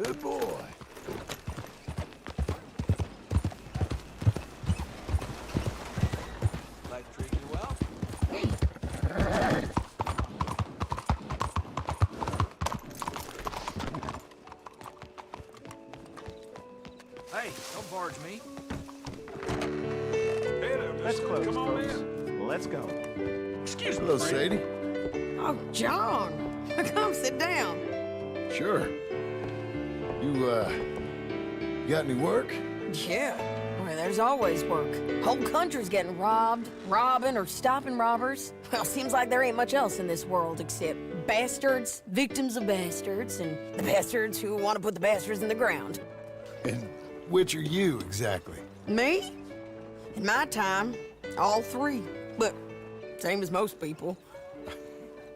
Good boy. Life treating you well? Hey, don't barge me. Let's close, Come on folks. Let's go. Excuse me, Hello, friend. Sadie. Oh, John. Come sit down. Sure. You got any work? Yeah. Well, there's always work. Whole country's getting robbed, robbing, or stopping robbers. Well, seems like there ain't much else in this world except bastards, victims of bastards, and the bastards who want to put the bastards in the ground. And which are you, exactly? Me? In my time, all three. But same as most people.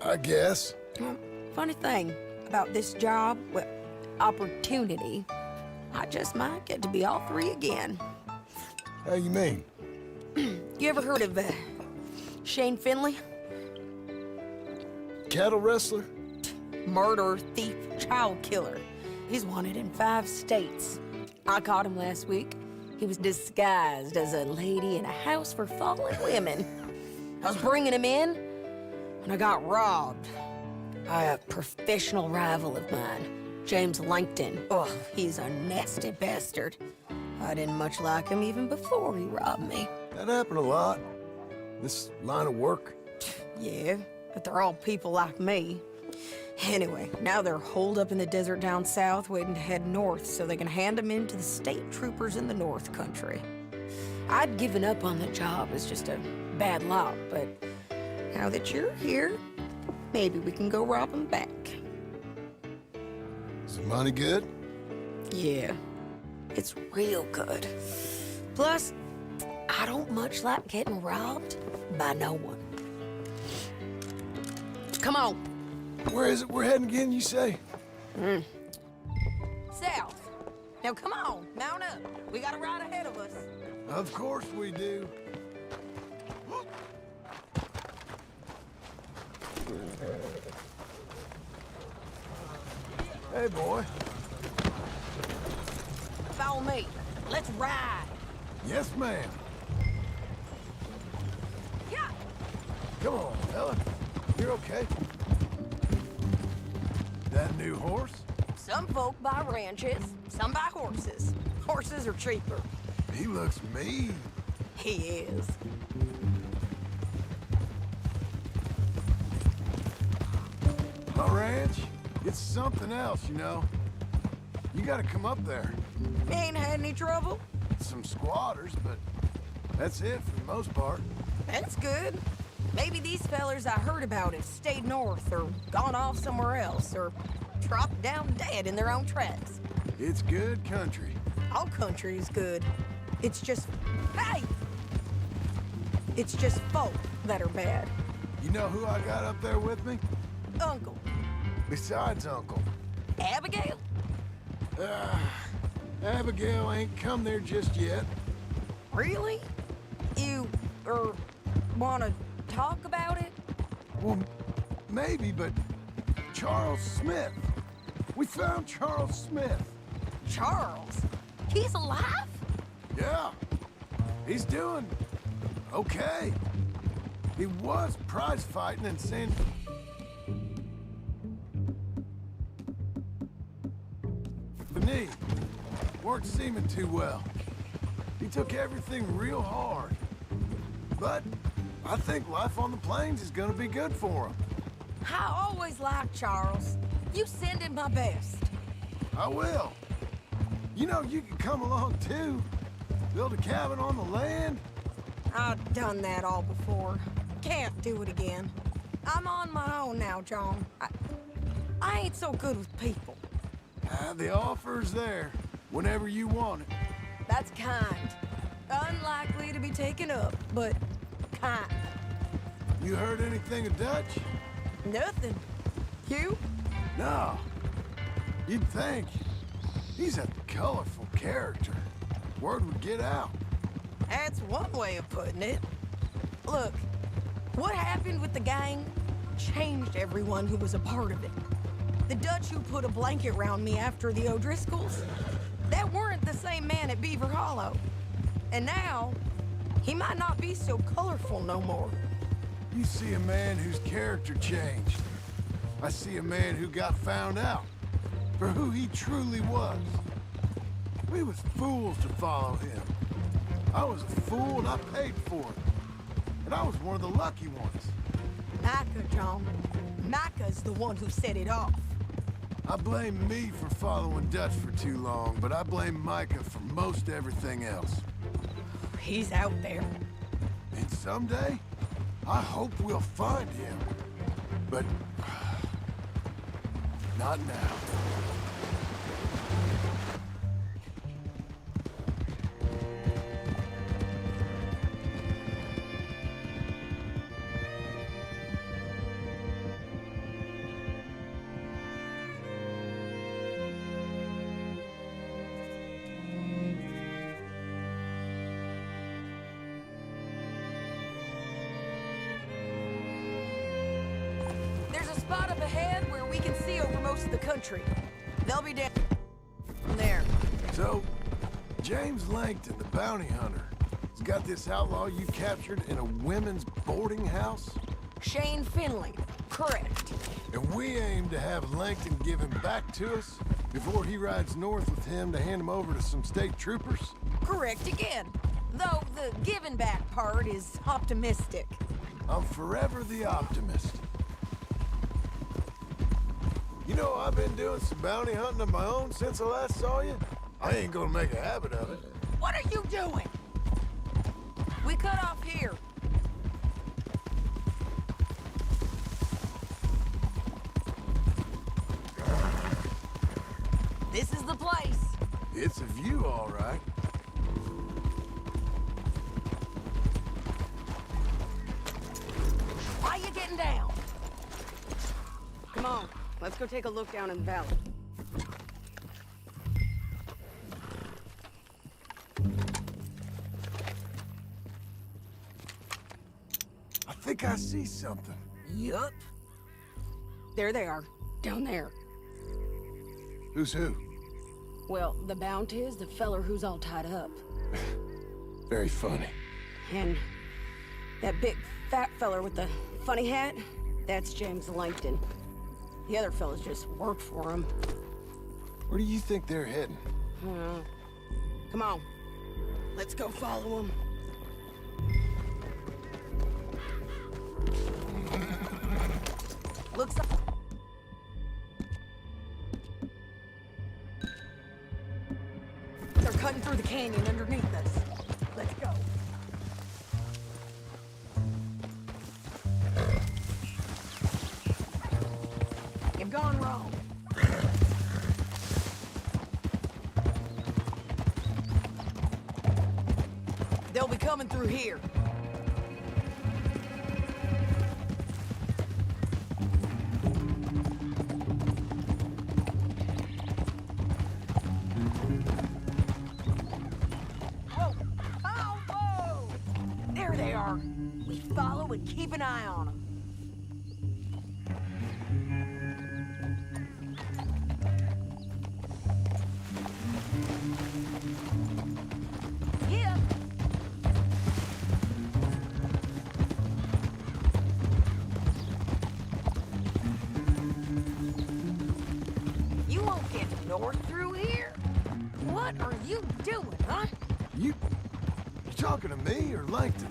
I guess. Well, funny thing about this job, well, opportunity, I just might get to be all three again. How you mean? You ever heard of Shane Finley? Cattle wrestler? Murderer, thief, child killer. He's wanted in 5 states. I caught him last week. He was disguised as a lady in a house for fallen women. I was bringing him in, and I got robbed by a professional rival of mine, James Langton. Oh, he's a nasty bastard. I didn't much like him even before he robbed me. That happened a lot. This line of work. Yeah, but they're all people like me. Anyway, now they're holed up in the desert down south, waiting to head north so they can hand them in to the state troopers in the north country. I'd given up on the job as just a bad lot, but now that you're here, maybe we can go rob them back. Is the money good? Yeah, it's real good. Plus, I don't much like getting robbed by no one. Come on. Where is it we're heading again, you say? South. Now come on, mount up. We got a ride ahead of us. Of course we do. Hey, boy. Follow me. Let's ride. Yes, ma'am. Yeah. Come on, fella. You're okay. That new horse? Some folk buy ranches, some buy horses. Horses are cheaper. He looks mean. He is. My ranch, it's something else, you know. You gotta come up there. Ain't had any trouble? Some squatters, but that's it for the most part. That's good. Maybe these fellers I heard about have stayed north or gone off somewhere else or dropped down dead in their own tracks. It's good country. All country is good. It's just... Hey! It's just folk that are bad. You know who I got up there with me? Uncle. Besides Uncle. Abigail? Abigail ain't come there just yet. Really? You, wanna talk about it? Well, maybe, but Charles Smith. We found Charles Smith. Charles? He's alive? Yeah. He's doing okay. He was prize fighting and saying... The knee weren't seeming too well. He took everything real hard. But I think life on the plains is gonna be good for him. I always liked Charles. You send him my best. I will. You know, you can come along too. Build a cabin on the land. I've done that all before. Can't do it again. I'm on my own now, John. I ain't so good with people. The offer's there whenever you want it. That's kind. Unlikely to be taken up, but kind. You heard anything of Dutch? Nothing. You? No. You'd think. He's a colorful character. Word would get out. That's one way of putting it. Look, what happened with the gang changed everyone who was a part of it. The Dutch who put a blanket round me after the O'Driscolls, that weren't the same man at Beaver Hollow. And now, he might not be so colorful no more. You see a man whose character changed. I see a man who got found out for who he truly was. We was fools to follow him. I was a fool and I paid for it. And I was one of the lucky ones. Micah, John. Micah's the one who set it off. I blame me for following Dutch for too long, but I blame Micah for most everything else. He's out there. And someday, I hope we'll find him. But not now. There's a spot up ahead where we can see over most of the country. They'll be down there. So, James Langton, the bounty hunter, has got this outlaw you captured in a women's boarding house? Shane Finley. Correct. And we aim to have Langton give him back to us before he rides north with him to hand him over to some state troopers? Correct again. Though the giving back part is optimistic. I'm forever the optimist. You know, I've been doing some bounty hunting of my own since I last saw you. I ain't gonna make a habit of it. What are you doing? We cut off here. This is the place. It's a view, all right. Why you getting down? Come on, let's go take a look down in the valley. I think I see something. Yup. There they are, down there. Who's who? Well, the bounty is the feller who's all tied up. Very funny. And that big fat feller with the funny hat, that's James Langton. The other fellas just work for him. Where do you think they're heading? Come on, let's go follow him. Looks like... They're cutting through the canyon underneath us. Let's go. You've gone wrong. They'll be coming through here. Whoa! Oh, whoa! There they are. We follow and keep an eye on them. Yeah. You won't get north through here? What are you doing, huh? You talking to me or Langton?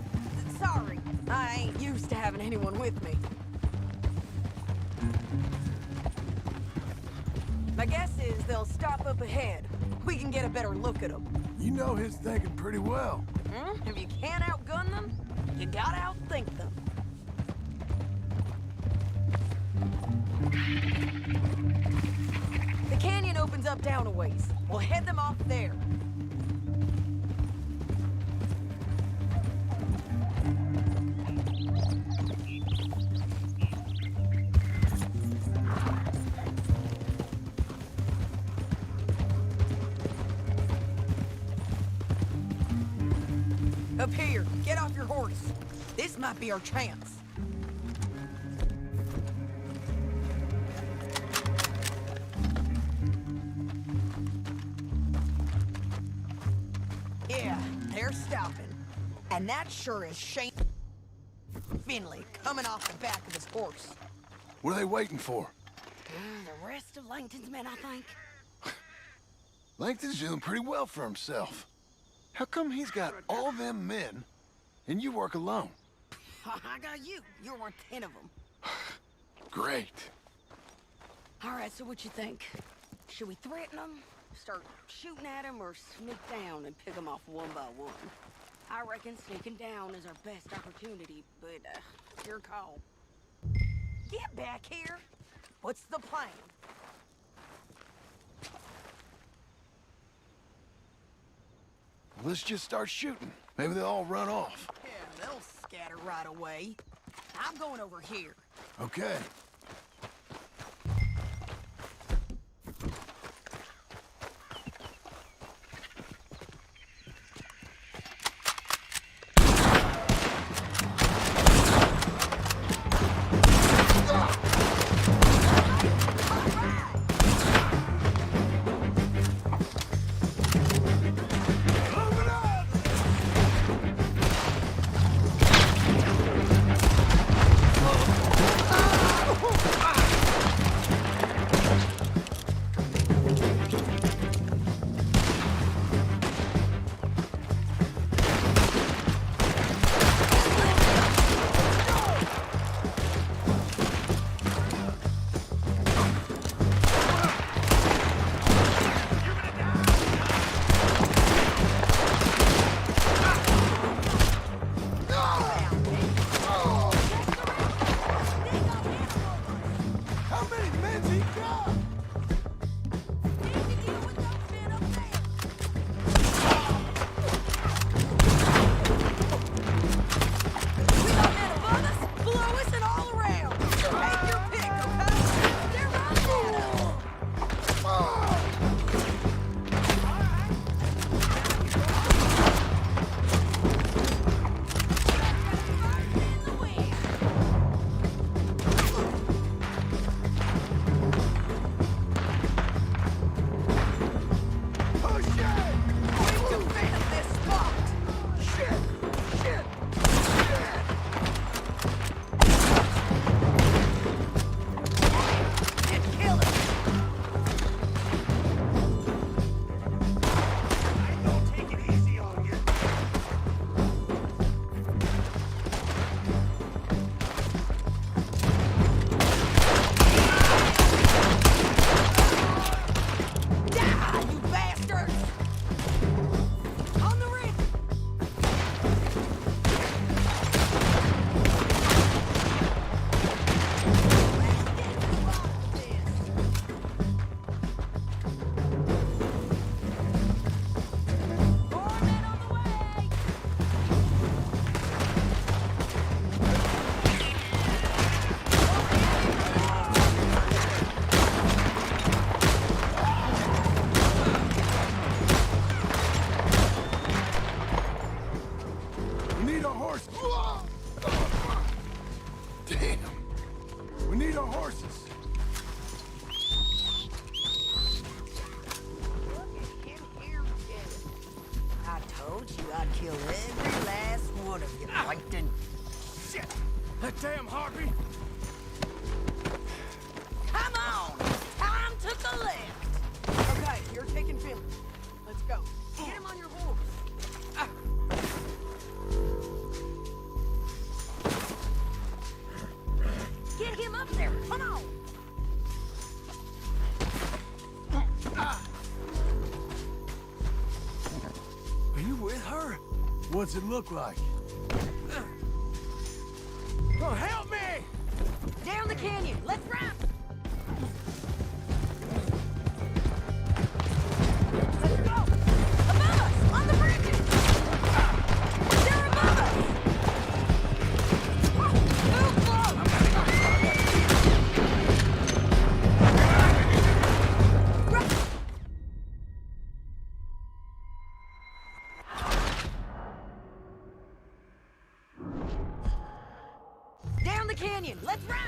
Sorry, I ain't used to having anyone with me. My guess is they'll stop up ahead. We can get a better look at them. You know his thinking pretty well. If you can't outgun them, you gotta outthink them. The canyon opens up down a ways. We'll head them off there. Up here, get off your horse. This might be our chance. they're stopping. And that sure is Shane Finley coming off the back of his horse. What are they waiting for? The rest of Langton's men, I think. Langton's doing pretty well for himself. How come he's got all them men, and you work alone? I got you. You're worth 10 of them. Great. All right, so what you think? Should we threaten them, start shooting at them, or sneak down and pick them off one by one? I reckon sneaking down is our best opportunity, but it's your call. Get back here. What's the plan? Let's just start shooting. Maybe they'll all run off. Yeah, they'll scatter right away. I'm going over here. Okay. Damn harpy! Come on! Time to collect! Okay, you're taking Finley. Let's go. Get him on your horse. Get him up there! Come on! Are you with her? What's it look like? Oh, help me! Down the canyon! Let's run! Let's go! Above us! On the bridges! They're above us! Too close! Down the canyon! Let's ride!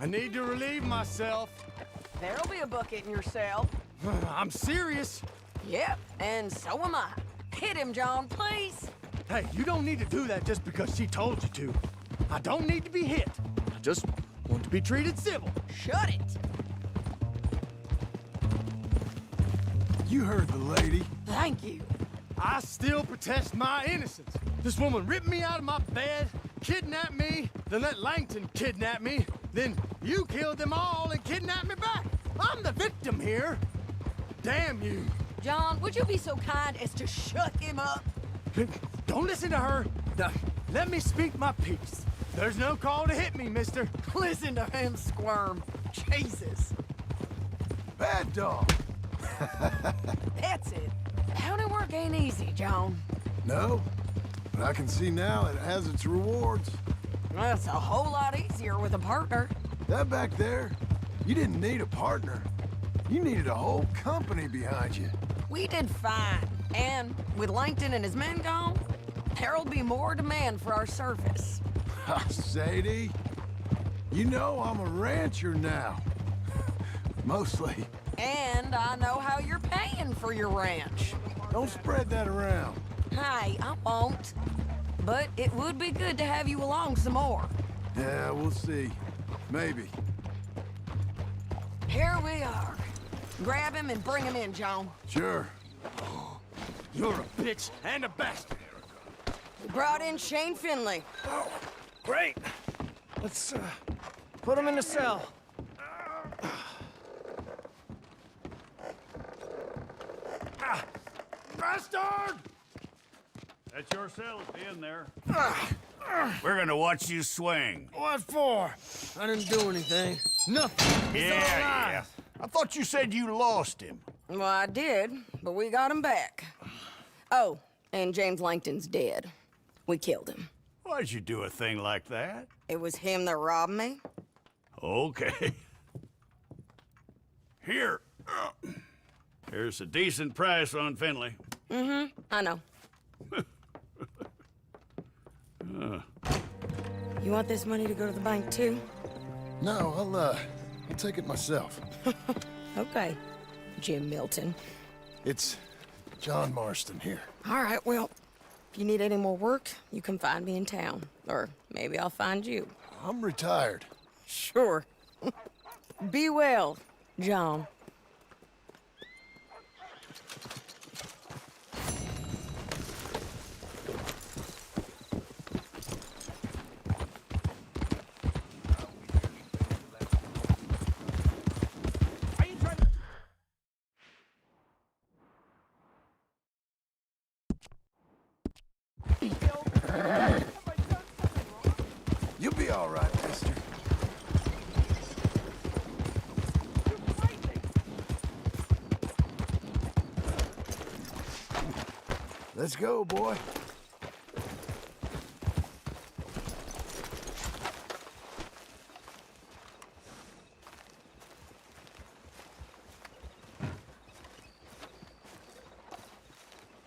I need to relieve myself. There'll be a bucket in your cell. I'm serious. Yep, and so am I. Hit him, John, please. Hey, you don't need to do that just because she told you to. I don't need to be hit. I just want to be treated civil. Shut it. You heard the lady. Thank you. I still protest my innocence. This woman ripped me out of my bed, kidnapped me, then let Langton kidnap me. Then you killed them all and kidnapped me back. I'm the victim here. Damn you. John, would you be so kind as to shut him up? Don't listen to her. Let me speak my piece. There's no call to hit me, mister. Listen to him squirm. Jesus. Bad dog. That's it. County work ain't easy, John. No, but I can see now it has its rewards. Well, it's a whole lot easier with a partner. That back there, you didn't need a partner. You needed a whole company behind you. We did fine. And with Langton and his men gone, there'll be more demand for our service. Sadie, you know I'm a rancher now. Mostly. And I know how you're paying for your ranch. Don't spread that around. Hey, I won't. But it would be good to have you along some more. Yeah, we'll see. Maybe. Here we are. Grab him and bring him in, John. Sure. You're a bitch and a bastard. We brought in Shane Finley. Great. Let's, put him in the cell. Bastard! That's your cell. Stay in there. We're gonna watch you swing. What for? I didn't do anything. Nothing. He's Yeah. I thought you said you lost him. Well, I did, but we got him back. Oh, and James Langton's dead. We killed him. Why'd you do a thing like that? It was him that robbed me. Okay. Here. Here's a decent price on Finley. I know. You want this money to go to the bank, too? No, I'll take it myself. Okay, Jim Milton. It's John Marston here. All right, well, if you need any more work, you can find me in town. Or maybe I'll find you. I'm retired. Sure. Be well, John. You'll be all right, mister. Let's go, boy.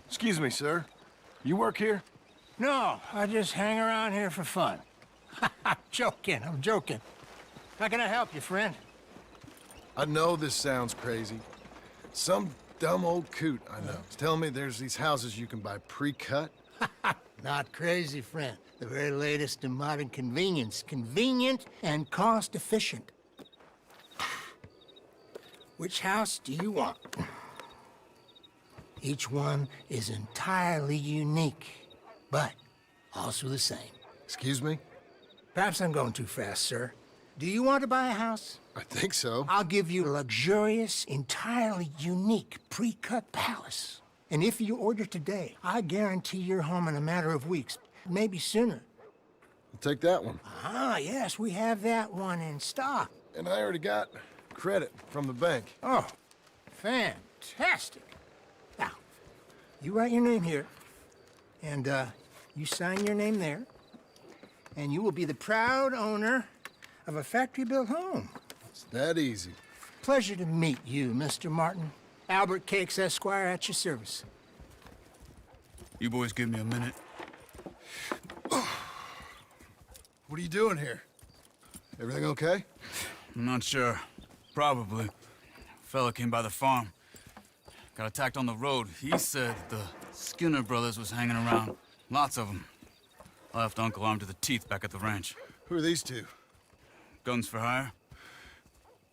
Excuse me, sir. You work here? No, I just hang around here for fun. I'm joking. How can I help you, friend? I know this sounds crazy. Some dumb old coot I know is telling me there's these houses you can buy pre-cut. Not crazy, friend. The very latest in modern convenience. Convenient and cost-efficient. Which house do you want? Each one is entirely unique, but also the same. Excuse me? Perhaps I'm going too fast, sir. Do you want to buy a house? I think so. I'll give you a luxurious, entirely unique pre-cut palace. And if you order today, I guarantee you're home in a matter of weeks, maybe sooner. I'll take that one. Ah, yes, we have that one in stock. And I already got credit from the bank. Oh, fantastic. Now, you write your name here, and you sign your name there, and you will be the proud owner of a factory-built home. It's that easy. Pleasure to meet you, Mr. Martin. Albert Cakes, Esquire, at your service. You boys give me a minute. What are you doing here? Everything okay? I'm not sure. Probably. Fella came by the farm. Got attacked on the road. He said the Skinner brothers was hanging around. Lots of them. I left Uncle armed to the teeth back at the ranch. Who are these two? Guns for hire?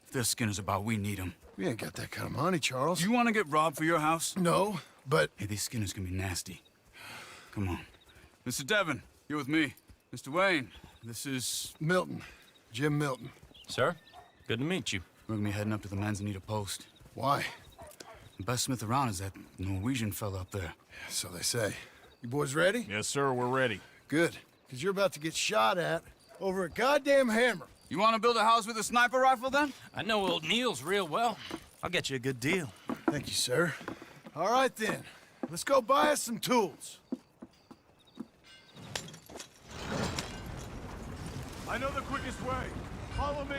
If there's Skinner's about, we need them. We ain't got that kind of money, Charles. You want to get robbed for your house? No, but... Hey, these Skinners can be nasty. Come on. Mr. Devon, you're with me. Mr. Wayne, this is... Milton. Jim Milton. Sir, good to meet you. We're gonna be heading up to the Manzanita post. Why? The best smith around is that Norwegian fella up there. So they say. You boys ready? Yes, sir, we're ready. Good. Because you're about to get shot at over a goddamn hammer. You want to build a house with a sniper rifle, then? I know old Neil's real well. I'll get you a good deal. Thank you, sir. All right, then. Let's go buy us some tools. I know the quickest way. Follow me.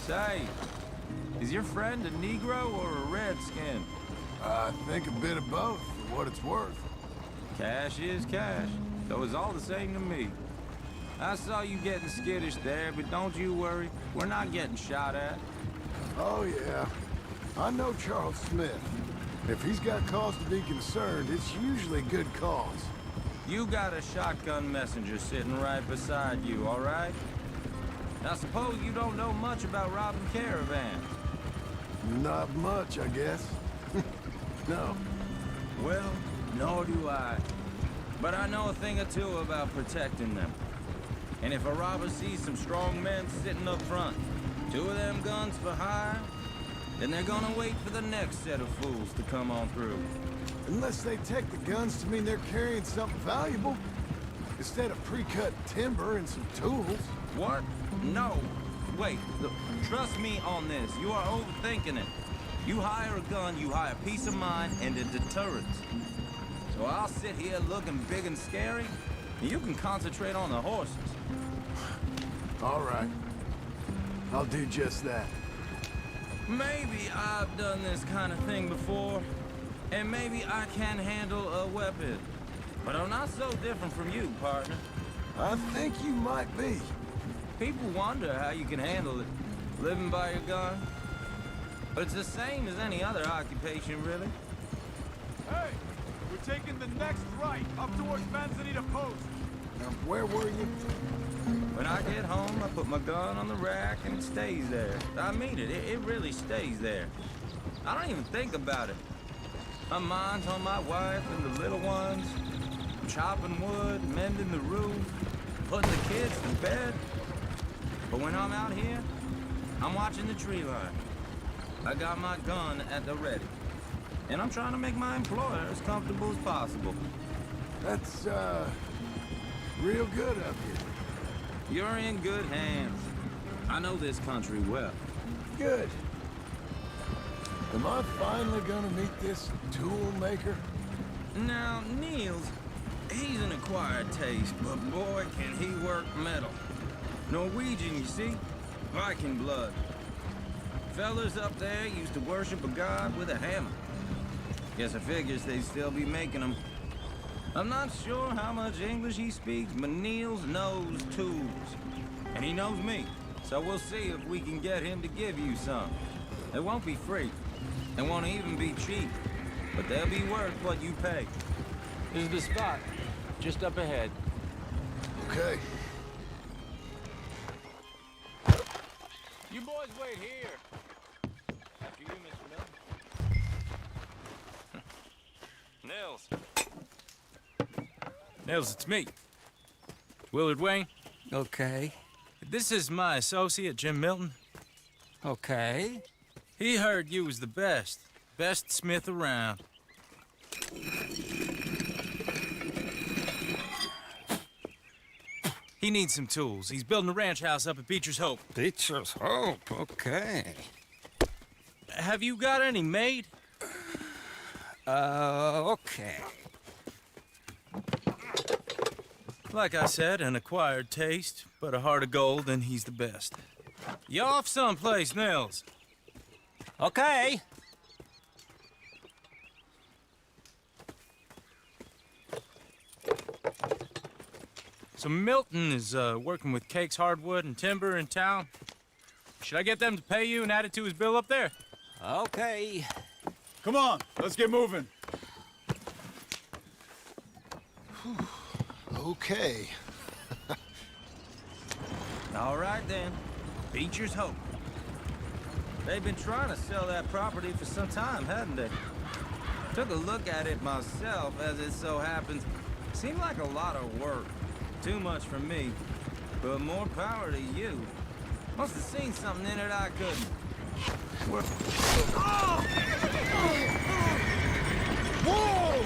Say, is your friend a Negro or a Redskin? I think a bit of both, for what it's worth. Cash is cash, so it's all the same to me. I saw you getting skittish there, but don't you worry. We're not getting shot at. Oh, yeah. I know Charles Smith. If he's got cause to be concerned, it's usually good cause. You got a shotgun messenger sitting right beside you, all right? I suppose you don't know much about robbing caravans. Not much, I guess. No. Well, nor do I. But I know a thing or two about protecting them. And if a robber sees some strong men sitting up front, 2 of them guns for hire, then they're gonna wait for the next set of fools to come on through. Unless they take the guns to mean they're carrying something valuable. Instead of pre-cut timber and some tools. What? No. Wait, look, trust me on this. You are overthinking it. You hire a gun, you hire peace of mind and a deterrent. So I'll sit here looking big and scary, and you can concentrate on the horses. All right. I'll do just that. Maybe I've done this kind of thing before, and maybe I can handle a weapon. But I'm not so different from you, partner. I think you might be. People wonder how you can handle it, living by your gun. But it's the same as any other occupation, really. Hey, we're taking the next right up towards Manzanita Post. Now, where were you? When I get home, I put my gun on the rack and it stays there. I mean it, it really stays there. I don't even think about it. My mind's on my wife and the little ones, chopping wood, mending the roof, putting the kids to bed. But when I'm out here, I'm watching the tree line. I got my gun at the ready. And I'm trying to make my employer as comfortable as possible. That's, real good up here. You're in good hands. I know this country well. Good. Am I finally gonna meet this tool maker? Now, Niels, he's an acquired taste, but boy, can he work metal. Norwegian, you see? Viking blood. Fellas up there used to worship a god with a hammer. Guess I figures they'd still be making them. I'm not sure how much English he speaks, but Niels knows tools. And he knows me, so we'll see if we can get him to give you some. They won't be free. They won't even be cheap. But they'll be worth what you pay. This is the spot, just up ahead. Okay. You boys wait here. After you, Mr. Milton. Nils. Nils, it's me. Willard Wayne. Okay. This is my associate, Jim Milton. Okay. He heard you was the best smith around. He needs some tools. He's building a ranch house up at Beecher's Hope. Beecher's Hope, okay. Have you got any made? Okay. Like I said, an acquired taste, but a heart of gold, and he's the best. You off someplace, Nils? Okay. So Milton is working with Cake's Hardwood and Timber in town. Should I get them to pay you and add it to his bill up there? Okay. Come on, let's get moving. Okay. All right, then. Beecher's Hope. They've been trying to sell that property for some time, hadn't they? Took a look at it myself, as it so happens. Seemed like a lot of work. Too much for me. But more power to you. Must have seen something in it I couldn't. Whoa!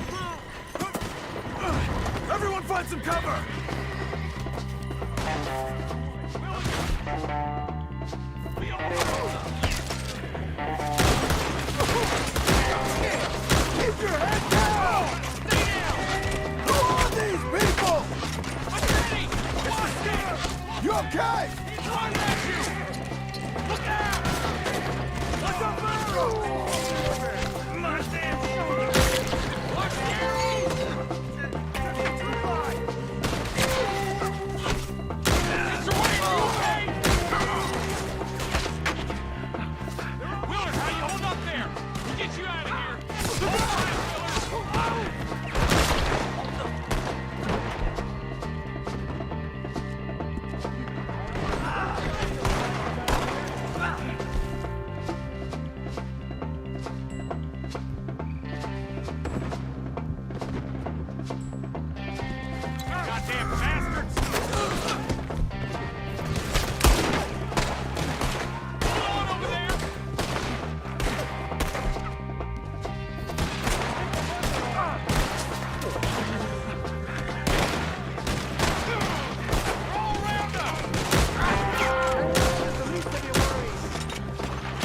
Everyone find some cover! Keep your head down! Stay down! Who are these people? I'm ready! Watch it! You okay? He's running at you! Look out! What's up, man? My damn shoulder! Watch the arrows! Mr. Wayne, you okay? Willard, how you hold up there? We'll get you out of here. Goddamn bastards! Hold on over there! All around us! The least of your worries.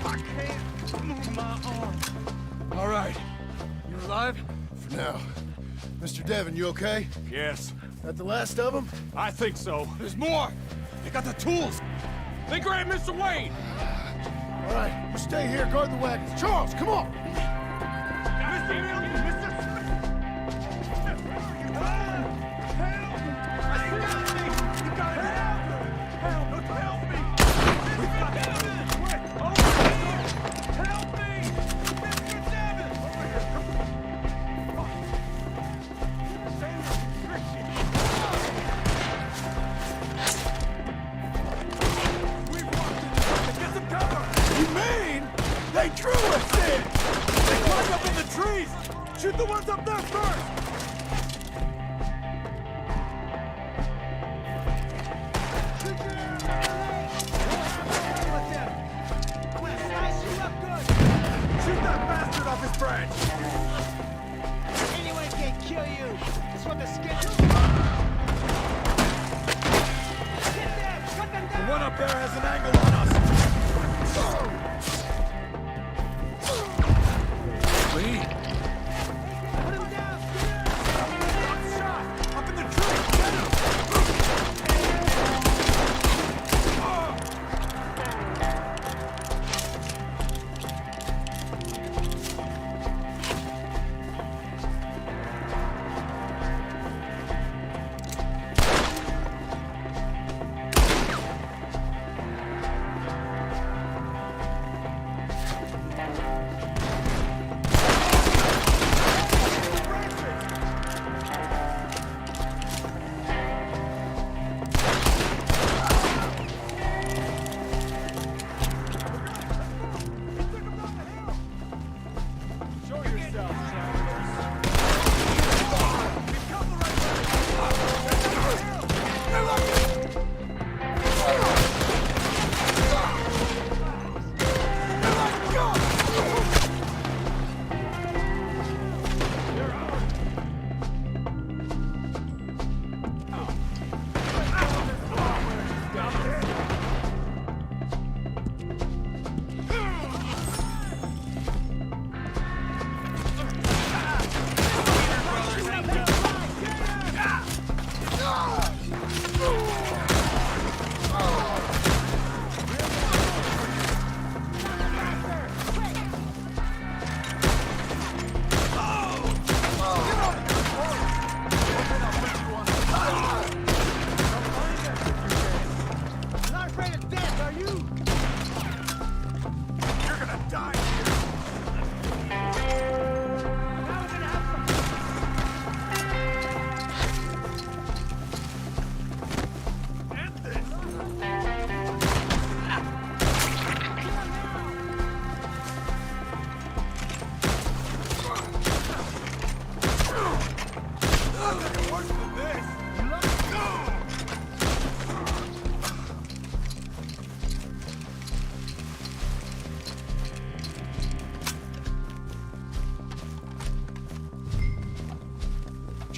I can't move my arm. All right. You alive? For now. Mr. Devon, you okay? Yes, That the last of them? I think so. There's more! They got the tools! They grabbed Mr. Wayne! All right, we'll stay here, guard the wagons. Charles, come on! You mean they drew us in? They climbed up in the trees! Shoot the ones up there first! Shoot that bastard off his branch! Anyone can kill you. That's what the schedule. Get them! Cut them The down! one up there has an angle on us! Lee! Put him down! Shot! Up in the tree! Get him!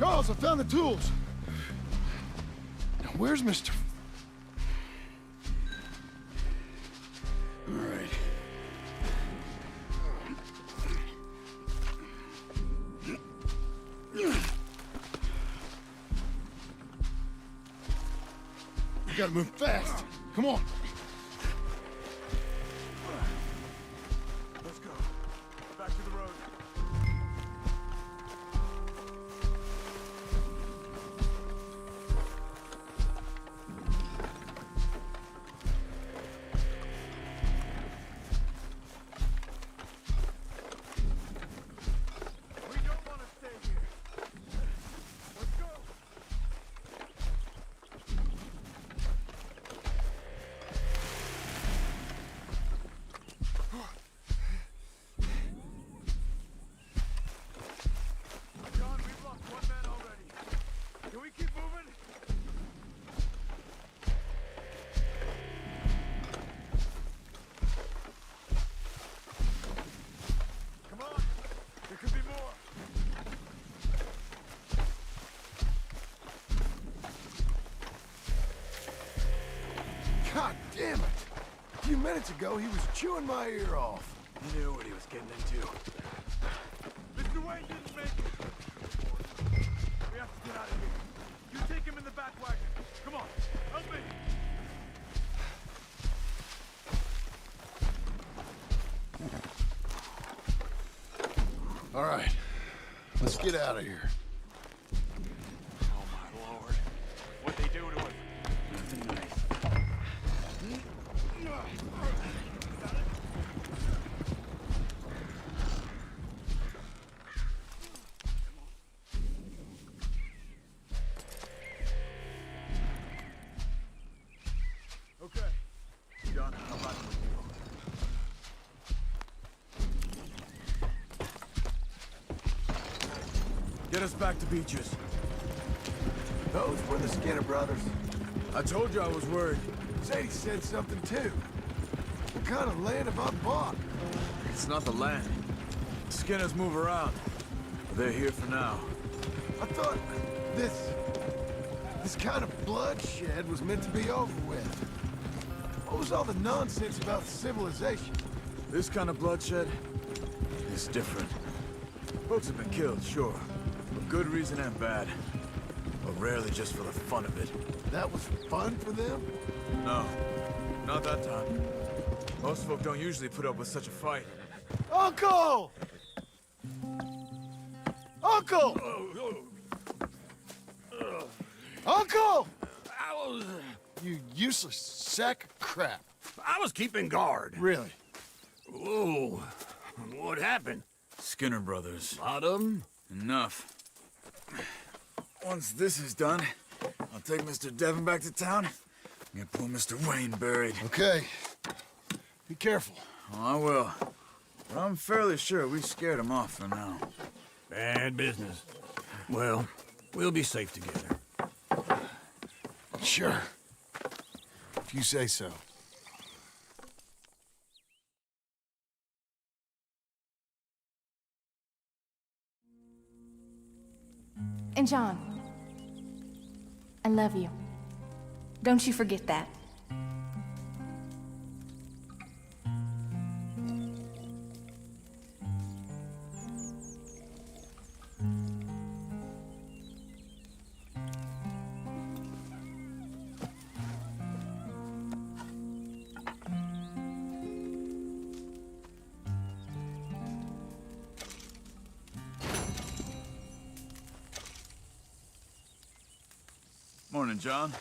Charles, I found the tools. Now, where's Mr. All right. We gotta move fast. Come on. Let's go. Back to the road. We don't want to stay here. Let's go. John, we've lost one man already. Can we keep moving? Come on. There could be more. God damn it! A few minutes ago, he was chewing my ear off. He knew what he was getting into. Mr. Wayne didn't make it. We have to get out of here. You take him in the back wagon. Come on, help me. All right, let's get out of here. Oh my lord. What'd they do to him? Nothing nice. Okay. John, how about you? Get us back to Beaches. Those were the Skinner brothers. I told you I was worried. Sadie said something too. What kind of land have I bought? It's not the land. Skinners move around. They're here for now. I thought this kind of bloodshed was meant to be over with. What was all the nonsense about civilization? This kind of bloodshed is different. Folks have been killed, sure. For good reason and bad. But rarely just for the fun of it. That was fun for them? No, not that time. Most folk don't usually put up with such a fight. Uncle! Uncle! Uncle! You useless sack of crap. I was keeping guard. Really? Whoa. What happened? Skinner brothers. Lot of them? Enough. Once this is done, I'll take Mr. Devon back to town and get poor Mr. Wayne buried. Okay. Be careful. Oh, I will. But I'm fairly sure we scared him off for now. Bad business. Well, we'll be safe together. Sure. If you say so. And John, I love you. Don't you forget that. Morning, John.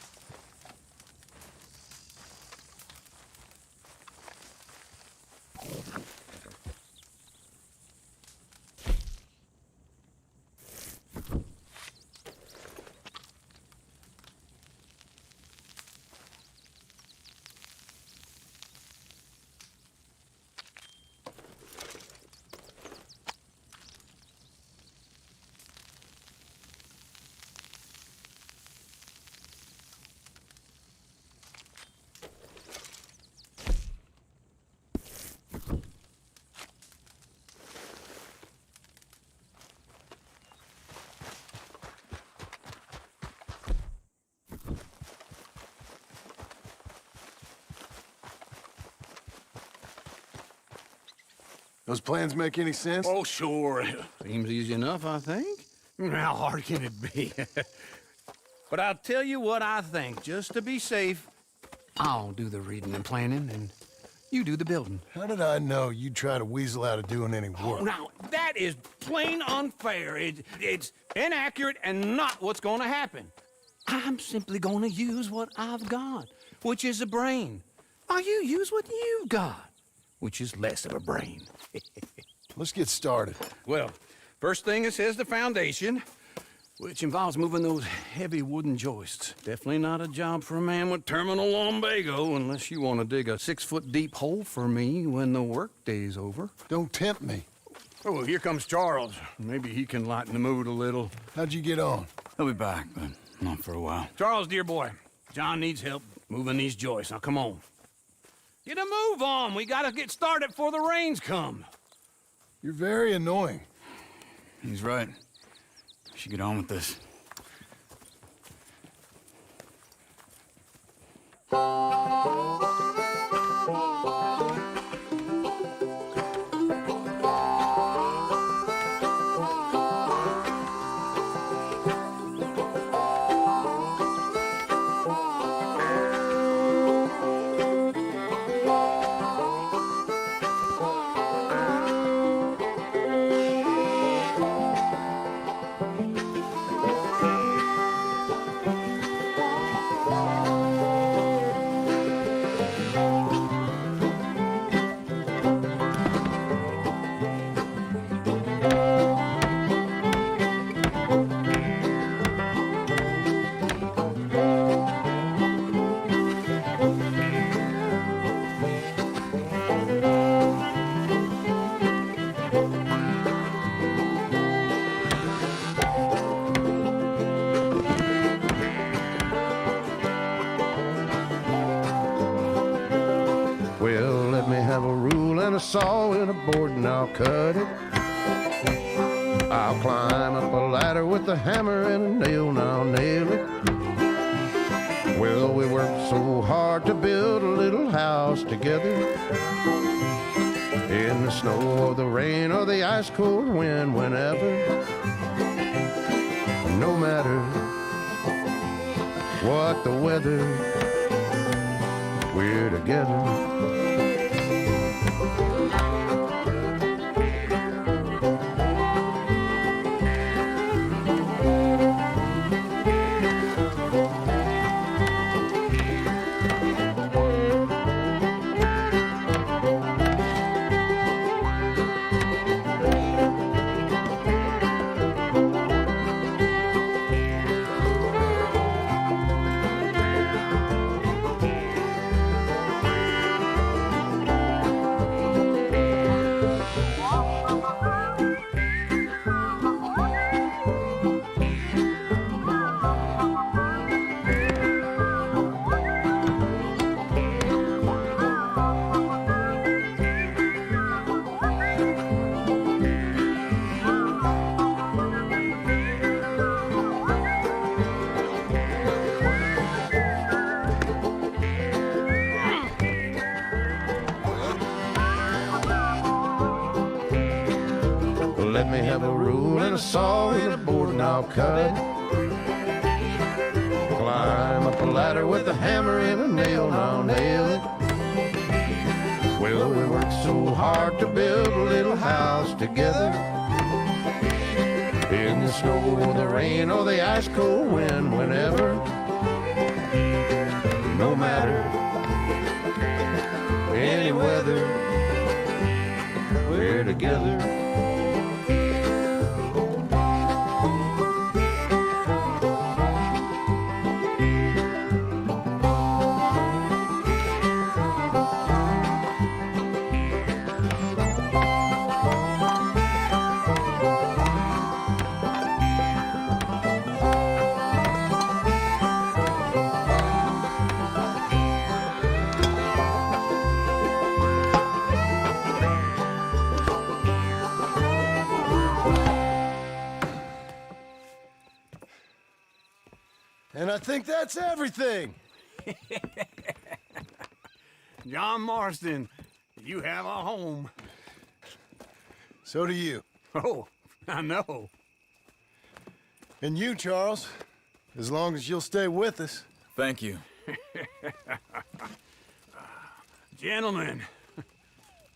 Those plans make any sense? Oh, sure. Seems easy enough, I think. How hard can it be? But I'll tell you what I think. Just to be safe, I'll do the reading and planning, and you do the building. How did I know you'd try to weasel out of doing any work? Oh, now, that is plain unfair. It's inaccurate and not what's going to happen. I'm simply going to use what I've got, which is a brain. While you use what you've got, which is less of a brain. Let's get started. Well, first thing it says the foundation, which involves moving those heavy wooden joists. Definitely not a job for a man with terminal lumbago, unless you want to dig a 6-foot deep hole for me when the workday's over. Don't tempt me. Oh, here comes Charles. Maybe he can lighten the mood a little. How'd you get on? He'll be back, but not for a while. Charles, dear boy, John needs help moving these joists. Now, come on. Get a move on. We gotta get started before the rains come. You're very annoying. He's right. We should get on with this. Well, let me have a rule and a saw and a board and I'll cut it. I'll climb up a ladder with a hammer and a nail and I'll nail it. Well, we worked so hard to build a little house together. In the snow or the rain or the ice cold wind, whenever. No matter what the weather, we're together. Let me have a rule and a saw and a board and I'll cut. Climb up a ladder with a hammer and a nail and I'll nail it. Well, we worked so hard to build a little house together. In the snow or the rain or the ice cold wind, whenever. No matter any weather, we're together. And I think that's everything. John Marston, you have a home. So do you. Oh, I know. And you, Charles, as long as you'll stay with us. Thank you. Gentlemen,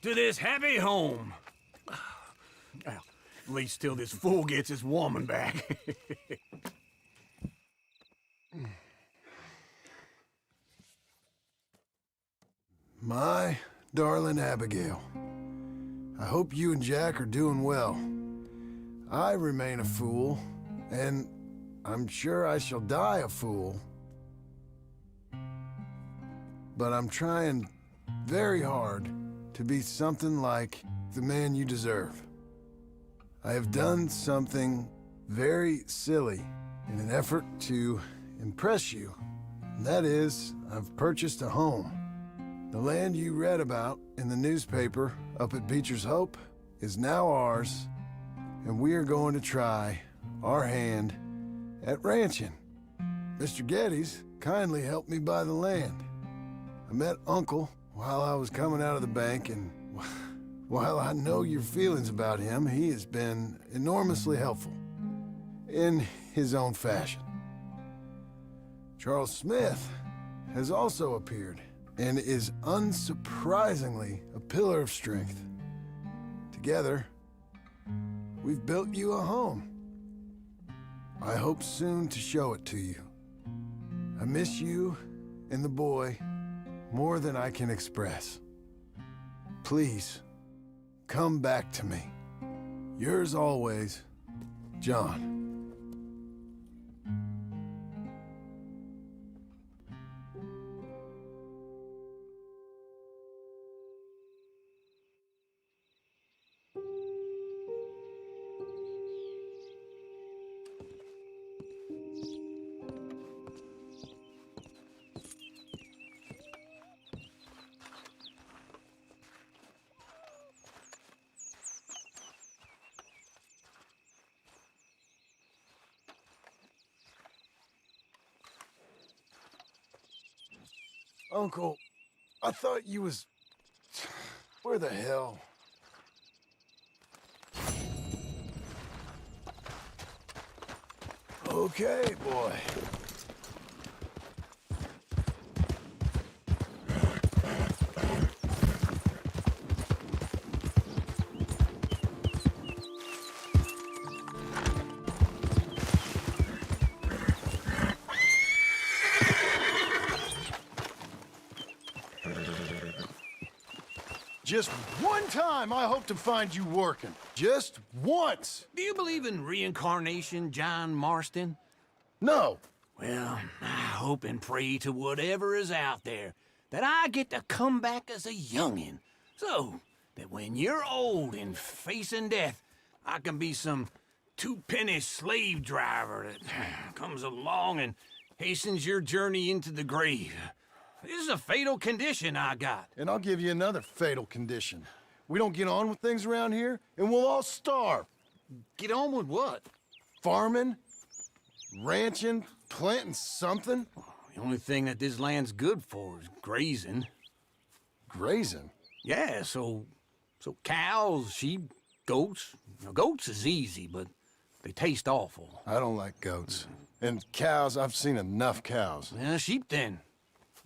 to this happy home. Well, at least till this fool gets his woman back. My darling Abigail, I hope you and Jack are doing well. I remain a fool, and I'm sure I shall die a fool. But I'm trying very hard to be something like the man you deserve. I have done something very silly in an effort to impress you. And that is, I've purchased a home. The land you read about in the newspaper up at Beecher's Hope is now ours, and we are going to try our hand at ranching. Mr. Geddes kindly helped me buy the land. I met Uncle while I was coming out of the bank, and while I know your feelings about him, he has been enormously helpful in his own fashion. Charles Smith has also appeared and is unsurprisingly a pillar of strength. Together, we've built you a home. I hope soon to show it to you. I miss you and the boy more than I can express. Please, come back to me. Yours always, John. Uncle, I thought you was... Where the hell? Okay, boy. Just one time I hope to find you working. Just once. Do you believe in reincarnation, John Marston? No. Well, I hope and pray to whatever is out there that I get to come back as a youngin', so that when you're old and facing death, I can be some two-penny slave driver that comes along and hastens your journey into the grave. This is a fatal condition I got. And I'll give you another fatal condition. We don't get on with things around here, and we'll all starve. Get on with what? Farming, ranching, planting something. The only thing that this land's good for is grazing. Grazing? Yeah, so cows, sheep, goats. Now, goats is easy, but they taste awful. I don't like goats. And cows, I've seen enough cows. Yeah, sheep then.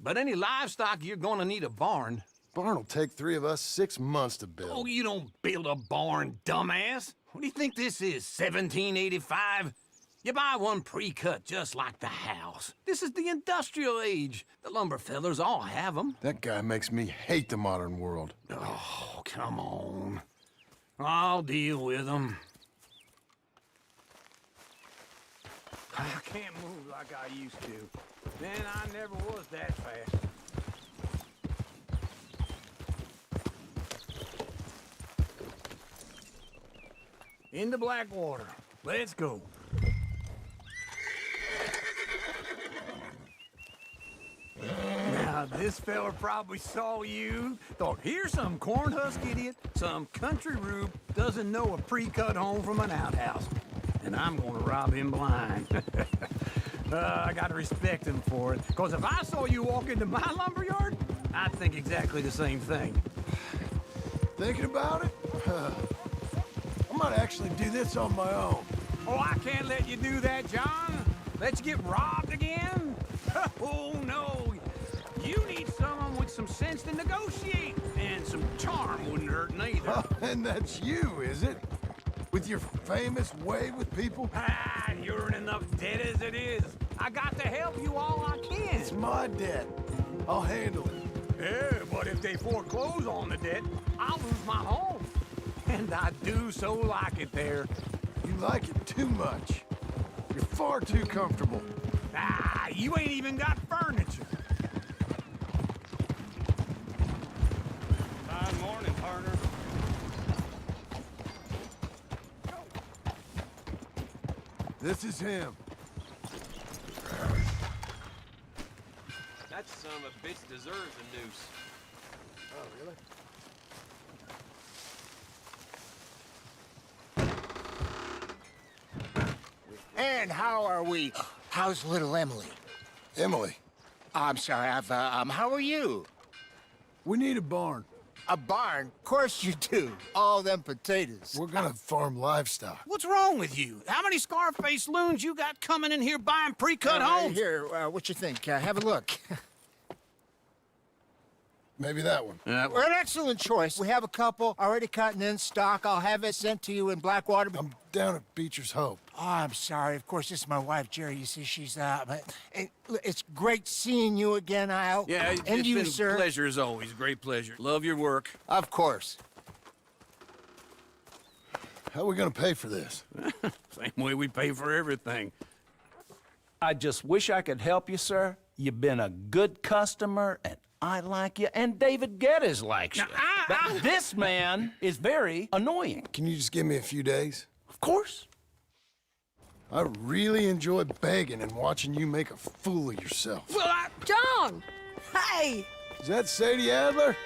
But any livestock, you're gonna need a barn. Barn will take 3 of us 6 months to build. Oh, you don't build a barn, dumbass. What do you think this is, 1785? You buy one pre-cut just like the house. This is the industrial age. The lumber fellers all have them. That guy makes me hate the modern world. Oh, come on. I'll deal with them. I can't move like I used to. Man, I never was that fast. Into Blackwater. Let's go. Now, this fella probably saw you, thought, here's some cornhusk idiot, some country rube, doesn't know a pre-cut home from an outhouse. And I'm gonna rob him blind. I gotta respect him for it, because if I saw you walk into my lumberyard, I'd think exactly the same thing. Thinking about it? might actually do this on my own. Oh, I can't let you do that, John. Let you get robbed again? Oh, no. You need someone with some sense to negotiate. And some charm wouldn't hurt neither. And that's you, is it? With your famous way with people? Ah, you're in enough debt as it is. I got to help you all I can. It's my debt. I'll handle it. Yeah, but if they foreclose on the debt, I'll lose my home. And I do so like it there. You like it too much. You're far too comfortable. Ah, you ain't even got furniture. Fine morning, partner. This is him. That son of a bitch deserves a noose. Oh, really? And how are we? How's little Emily? Emily, I'm sorry, how are you? we need a barn. A barn? Of course you do. All them potatoes. We're gonna farm livestock. What's wrong with you? How many Scarface loons you got coming in here buying pre-cut homes? Here, what you think? Have a look. Maybe that one. We're an excellent choice. We have a couple already cut and in stock. I'll have it sent to you in Blackwater. I'm down at Beecher's Hope. Oh, I'm sorry. Of course, this is my wife, Jerry. You see, she's but it's great seeing you again, Al. Yeah, and it's you, been sir. pleasure as always. Great pleasure. Love your work. Of course. How are we gonna pay for this? Same way we pay for everything. I just wish I could help you, sir. You've been a good customer, and I like you, and David Geddes likes you. But this man is very annoying. Can you just give me a few days? Of course. I really enjoy begging and watching you make a fool of yourself. Well, John! Hey! Is that Sadie Adler?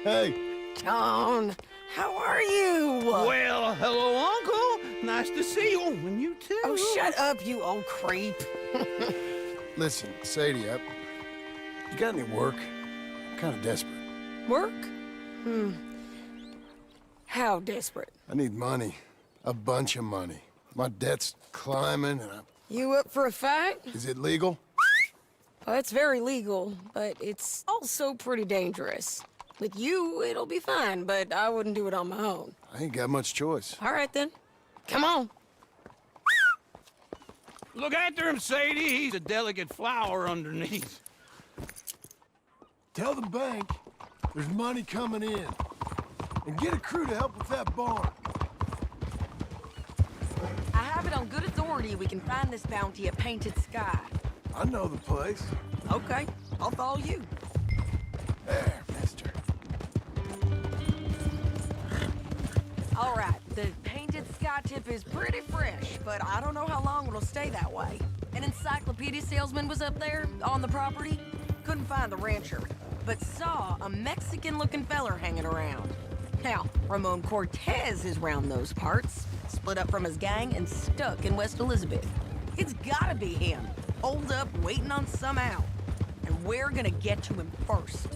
Hey. John, how are you? well, hello, Uncle. Nice to see you. And you too. Oh, shut up, you old creep. Listen, Sadie, you got any work? I'm kind of desperate. Work? How desperate? I need money. A bunch of money. My debt's climbing and You up for a fight? Is it legal? Well, it's very legal, but it's also pretty dangerous. With you, it'll be fine, but I wouldn't do it on my own. I ain't got much choice. All right, then. Come on. Look after him, Sadie. He's a delicate flower underneath. Tell the bank there's money coming in. And get a crew to help with that barn. I have it on good authority we can find this bounty at Painted Sky. I know the place. Okay, I'll follow you. There, mister. All right, the Painted Sky tip is pretty fresh, but I don't know how long it'll stay that way. An encyclopedia salesman was up there on the property. Couldn't find the rancher, but saw a Mexican-looking feller hanging around. Now, Ramon Cortez is round those parts, split up from his gang and stuck in West Elizabeth. It's gotta be him, holed up waiting on some out. And we're gonna get to him first.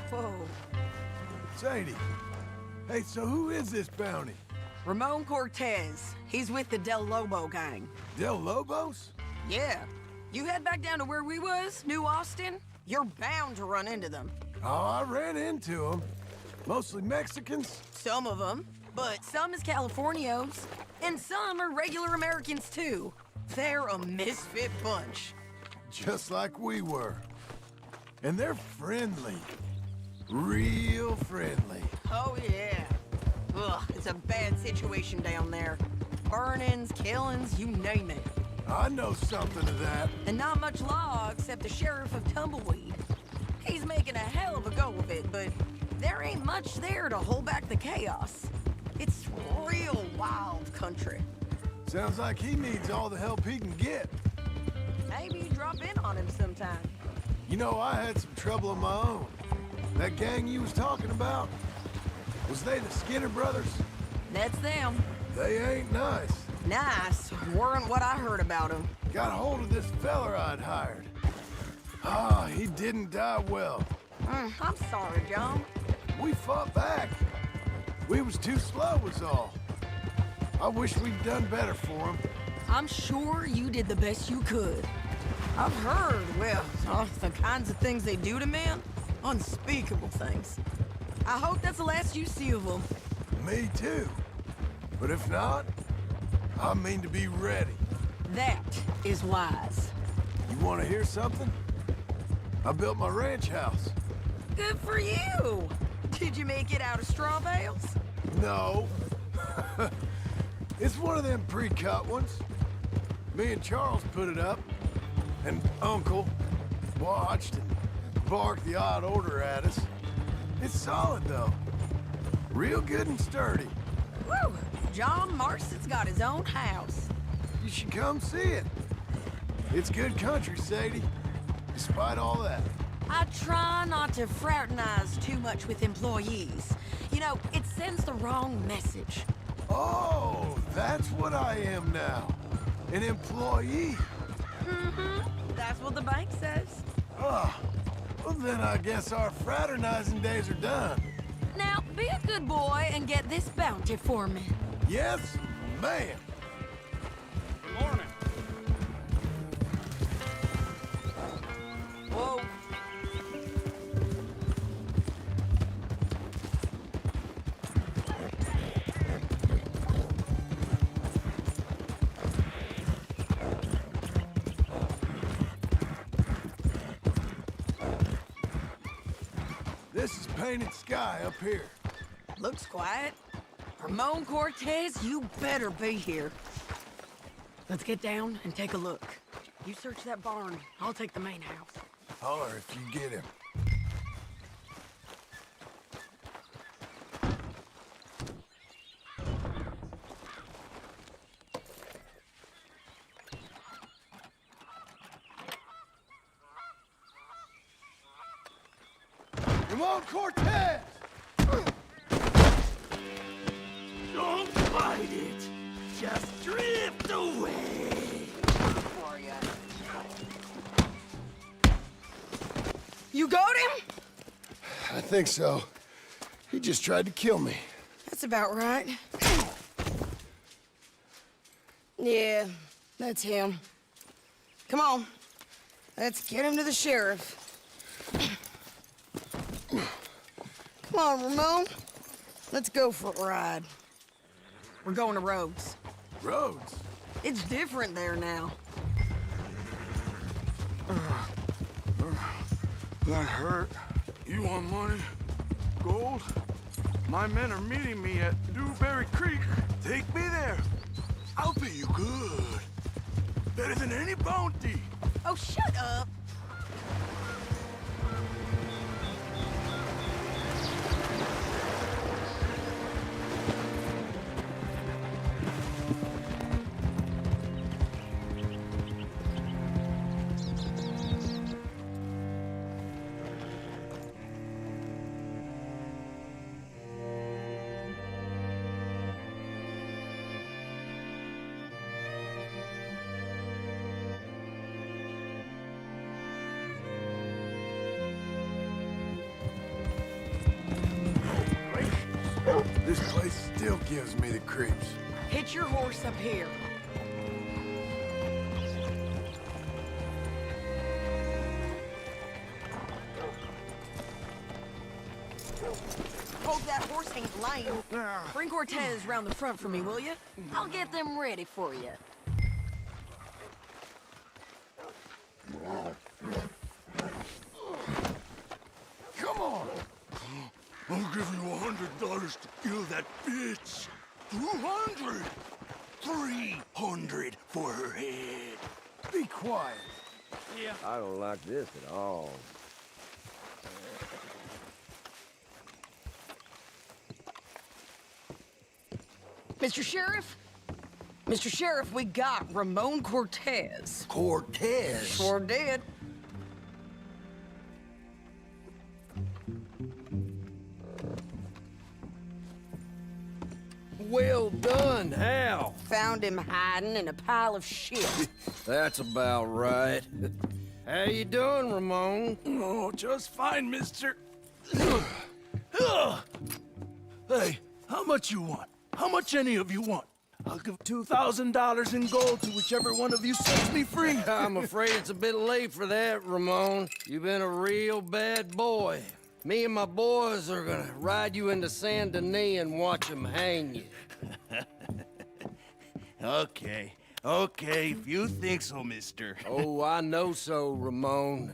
Whoa. Sadie. Hey, so who is this bounty? Ramon Cortez. He's with the Del Lobo gang. Del Lobos? Yeah. You head back down to where we was, New Austin, you're bound to run into them. Oh, I ran into them. Mostly Mexicans. Some of them, but some is Californios, and some are regular Americans too. They're a misfit bunch. Just like we were. And they're friendly. Real friendly. Oh yeah. Ugh, it's a bad situation down there. Burnings, killings, you name it. I know something of that. And not much law except the sheriff of Tumbleweed. He's making a hell of a go of it, but there ain't much there to hold back the chaos. It's real wild country. Sounds like he needs all the help he can get. Maybe drop in on him sometime. You know, I had some trouble of my own. That gang you was talking about, was they the Skinner brothers? That's them. They ain't nice. Nice weren't what I heard about them. Got hold of this feller I'd hired. Ah, he didn't die well. I'm sorry, John. We fought back. We was too slow was all. I wish we'd done better for him. I'm sure you did the best you could. I've heard, well, the kinds of things they do to men. Unspeakable things. I hope that's the last you see of them. Me too. But if not, I mean to be ready. That is wise. You want to hear something? I built my ranch house. Good for you! Did you make it out of straw bales? No. It's one of them pre-cut ones. Me and Charles put it up, and Uncle watched and barked the odd order at us. It's solid, though. Real good and sturdy. Woo! John Marston's got his own house. You should come see it. It's good country, Sadie. Despite all that. I try not to fraternize too much with employees. You know, it sends the wrong message. Oh, that's what I am now. An employee. Mm-hmm. That's what the bank says. Oh, well then I guess our fraternizing days are done. Now, be a good boy and get this bounty for me. Yes, ma'am. Good morning. Whoa. This is painted sky up here. Looks quiet. Ramon Cortez, you better be here. Let's get down and take a look. You search that barn. I'll take the main house. Holler if you get him. Ramon Cortez! Don't fight it. Just drift away. You got him? I think so. He just tried to kill me. That's about right. Yeah, that's him. Come on. Let's get him to the sheriff. Come on, Ramon. Let's go for a ride. We're going to Rhodes. Rhodes? It's different there now. That hurt. You want money? Gold? My men are meeting me at Dewberry Creek. Take me there. I'll pay you good. Better than any bounty. Oh, shut up. This place still gives me the creeps. Hitch your horse up here. Hope that horse ain't lame. Bring Cortez round the front for me, will you? I'll get them ready for you. Come on! I'll give you $100 to kill that bitch. 200! 300 for her head. Be quiet. Yeah. I don't like this at all. Mr. Sheriff? Mr. Sheriff, we got Ramon Cortez. Cortez? Sure did. Well done, Hal. Found him hiding in a pile of shit. That's about right. How you doing, Ramon? Oh, just fine, mister. Hey, How much you want? How much any of you want? I'll give $2,000 in gold to whichever one of you sets me free. I'm afraid it's a bit late for that, Ramon. You've been a real bad boy. Me and my boys are gonna ride you into Saint Denis and watch them hang you. Okay, if you think so, mister. Oh, I know so, Ramon.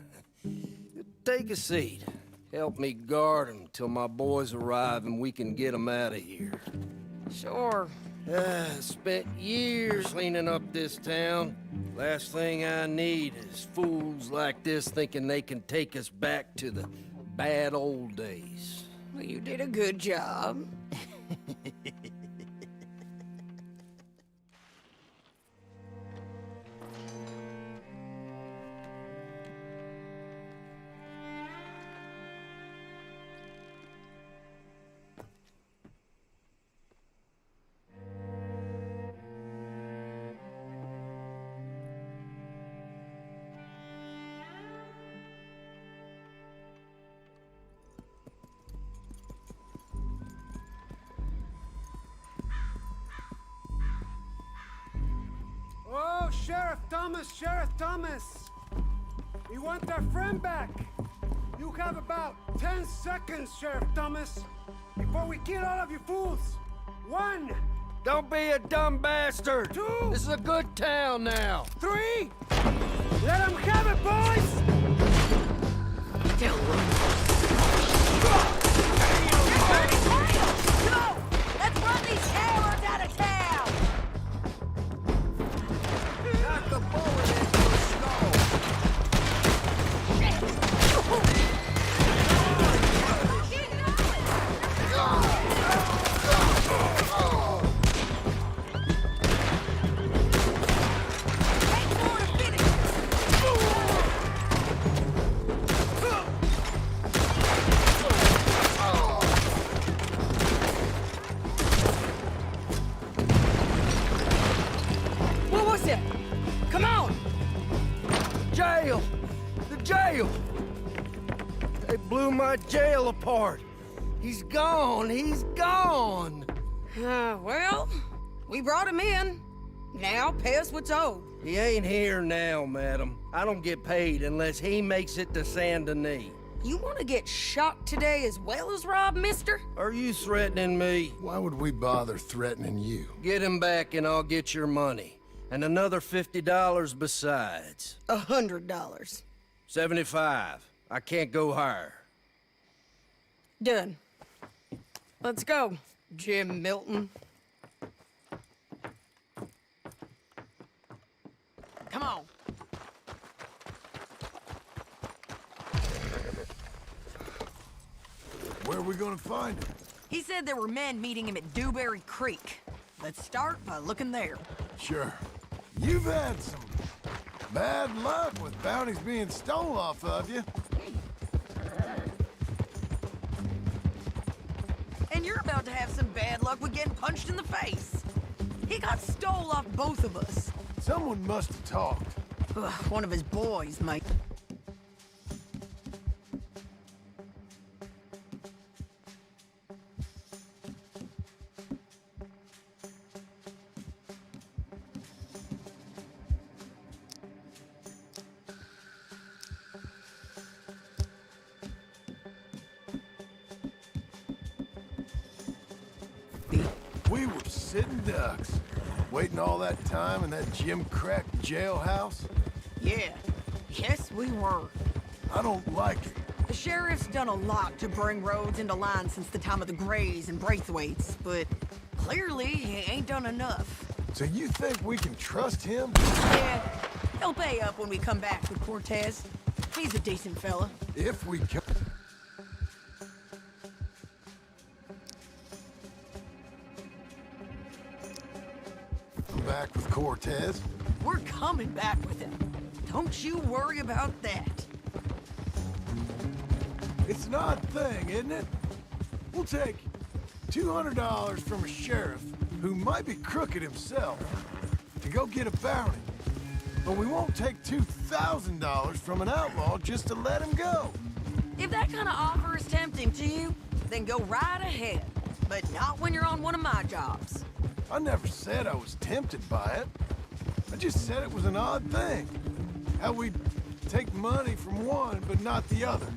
Take a seat. Help me guard them till my boys arrive and we can get them out of here. Sure. Spent years cleaning up this town. Last thing I need is fools like this thinking they can take us back to the bad old days. Well, you did a good job. Oh, Sheriff Thomas! We want our friend back! You have about 10 seconds, Sheriff Thomas, before we kill all of you fools! 1! Don't be a dumb bastard! 2! This is a good town now! 3! Let them have it, boys! Go! Let's run these cowards out of town! Knock the bullet into the skull! What was it? Come on! Jail! The jail! They blew my jail apart! He's gone! He's gone! Well, we brought him in. Now pay us what's owed. He ain't here now, madam. I don't get paid unless he makes it to Saint Denis. You want to get shot today as well as Rob, mister? Are you threatening me? Why would we bother threatening you? Get him back and I'll get your money. And another $50 besides. $100. 75. I can't go higher. Done. Let's go, Jim Milton. Come on. Where are we gonna find him? He said there were men meeting him at Dewberry Creek. Let's start by looking there. Sure. You've had some bad luck with bounties being stole off of you. And you're about to have some bad luck with getting punched in the face. He got stole off both of us. Someone must have talked. Ugh, one of his boys, mate. We were sitting ducks, waiting all that time in that Jim Crack jailhouse. Yeah. Yes, we were. I don't like it. The sheriff's done a lot to bring roads into line since the time of the Grays and Braithwaites, but clearly he ain't done enough. So you think we can trust him? Yeah, he'll pay up when we come back with Cortez. He's a decent fella. If we can. Back with Cortez? We're coming back with him. Don't you worry about that. It's an odd thing, isn't it? We'll take $200 from a sheriff who might be crooked himself to go get a bounty. But we won't take $2,000 from an outlaw just to let him go. If that kind of offer is tempting to you, then go right ahead. but not when you're on one of my jobs. I never said I was tempted by it. I just said it was an odd thing. How we take money from one, but not the other.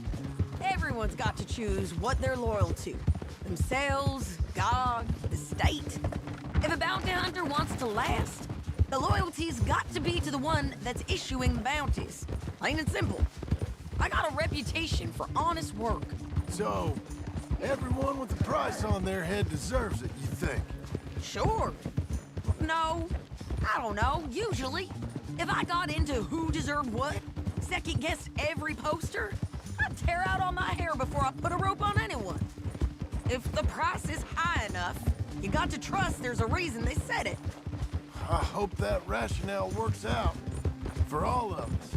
Everyone's got to choose what they're loyal to. Themselves, God, the state. If a bounty hunter wants to last, the loyalty's got to be to the one that's issuing the bounties. Plain and simple. I got a reputation for honest work. So, everyone with a price on their head deserves it, you think? Sure. No, I don't know, usually. If I got into who deserved what, second-guessed every poster, I'd tear out all my hair before I put a rope on anyone. If the price is high enough, you got to trust there's a reason they said it. I hope that rationale works out for all of us.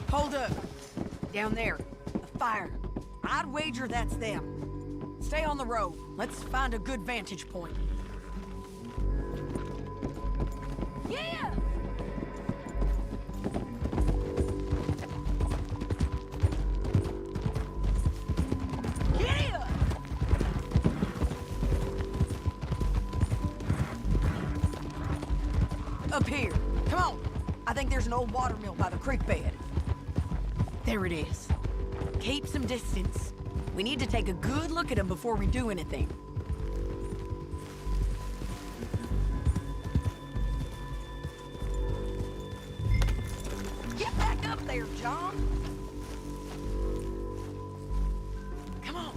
Hold up. Down there, a fire. I'd wager that's them. Stay on the road. Let's find a good vantage point. Yeah! Get here! Up here. Come on. I think there's an old water mill by the creek bed. There it is. Keep some distance. We need to take a good look at him before we do anything. Get back up there, John. Come on.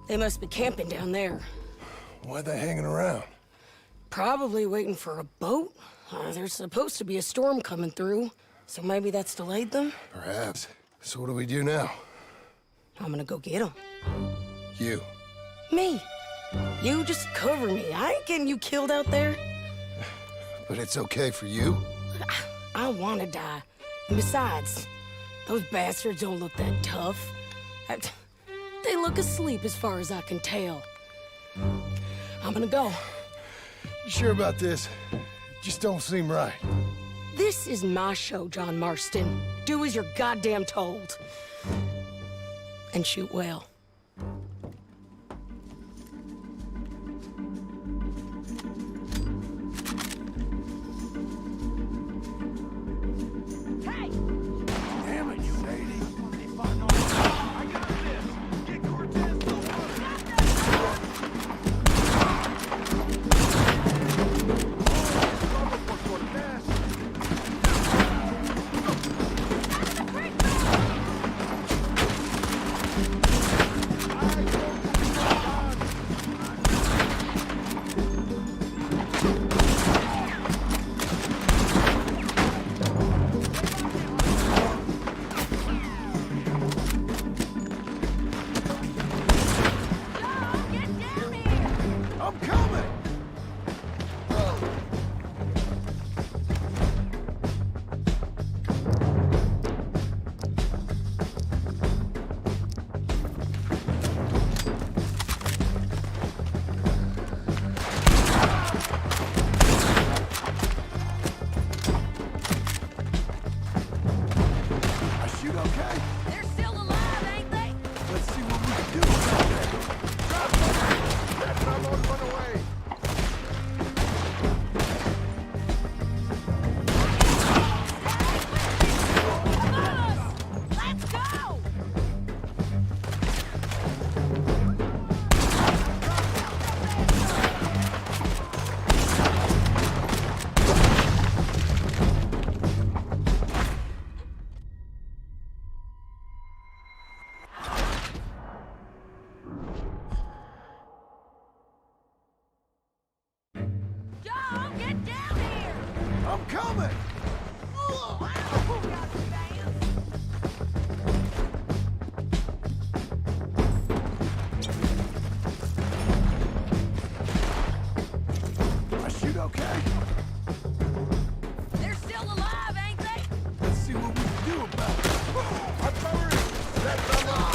They must be camping down there. Why are they hanging around? Probably waiting for a boat. There's supposed to be a storm coming through, so maybe that's delayed them? Perhaps. So what do we do now? I'm gonna go get them. You. Me. You just cover me. I ain't getting you killed out there. But it's okay for you? I want to die. And besides, those bastards don't look that tough. They look asleep as far as I can tell. I'm gonna go. You sure about this? Just don't seem right. This is my show, John Marston. Do as you're goddamn told. And shoot well. Hey! Damn it, you lady. I got this. Get Cortez to the I'm coming! I shoot okay? They're still alive, ain't they? Let's see what we can do about that. Drop it! That's not going to run away. Let's go! John, get down here! I'm coming! I shoot okay? They're still alive, ain't they? Let's see what we can do about it. I'm covered! That's the law!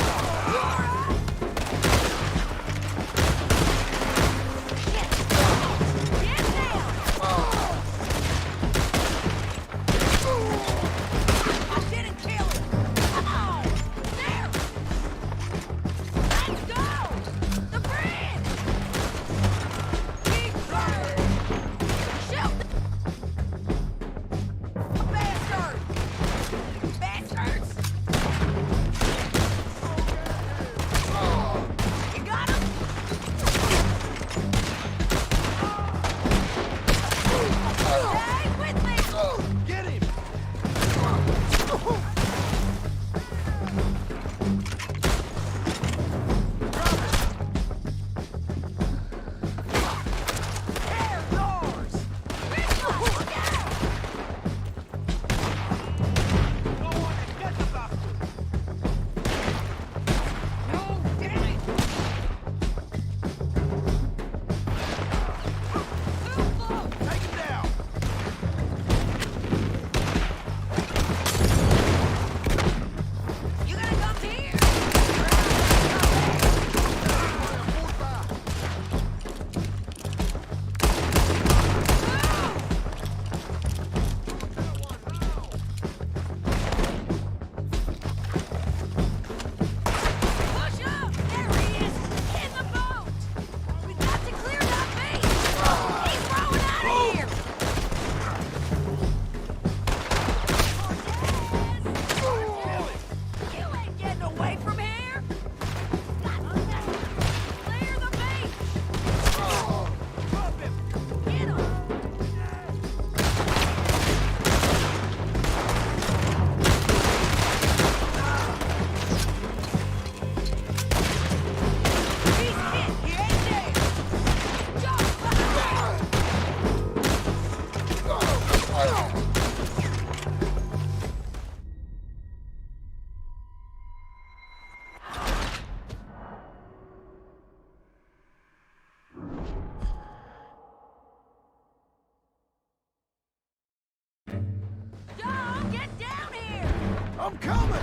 I'm coming!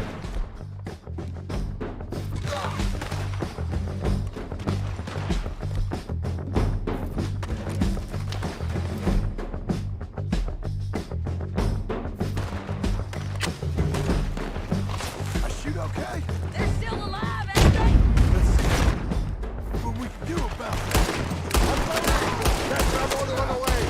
I shoot okay? They're still alive, ain't they? Let's see what we can do about that. I'm on the way.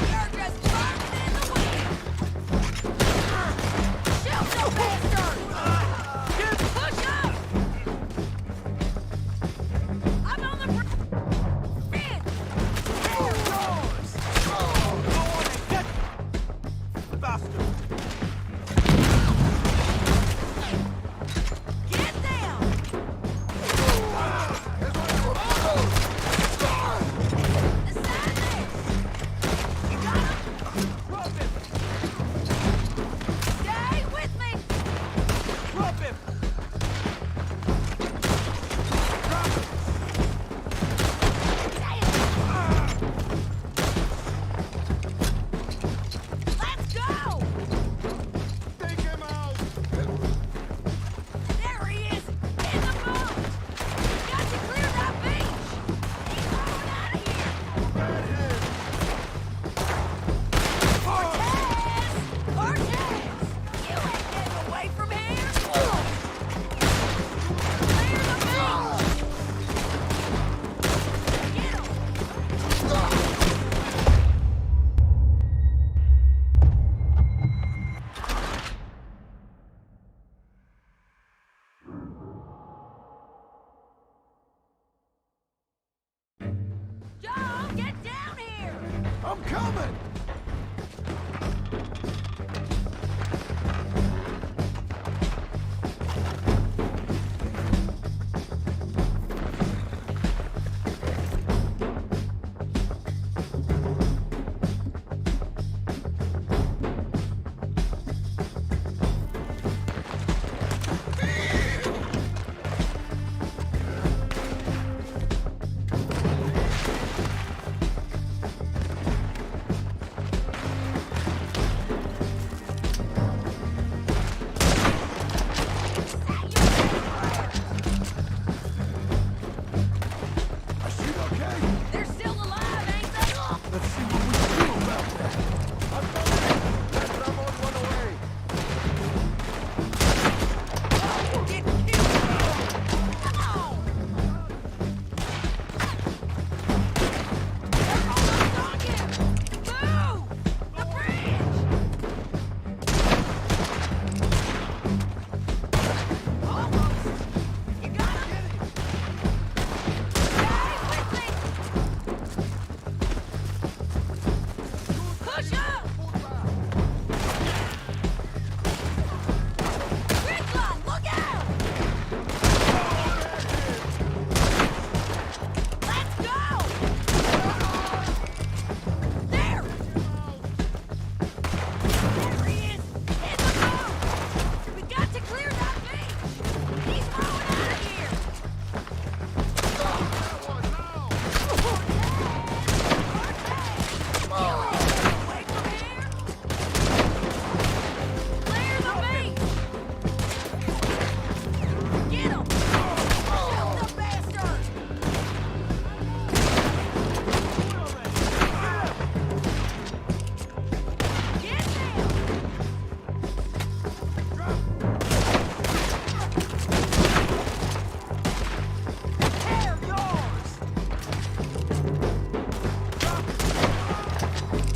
You're just burning in the wind. Shoot, no bastard! Push up! I'm on the bridge! Get down! Aside this! You got him? Stay with me! Let's go! Take him out! There he is! In the boat! Got to clear that beach! He's going out of here! Cortez! Cortez! You ain't getting away from here! Clear the beach! Get him! Joe, get down here! I'm coming! I shoot okay? They're still alive, ain't they? Let's see what we can do about that. I'm on one away. Get killed! Come on! They're almost on you! Move! The bridge! Almost! You got him? Stay with me! Push up! Ridgeline, look out! Let's go! There! There he is! In the boat! We got to clear that beach! He's going out of here! Away from here! Clear the beach! Get him! Shoot the bastard! Get down! They're yours!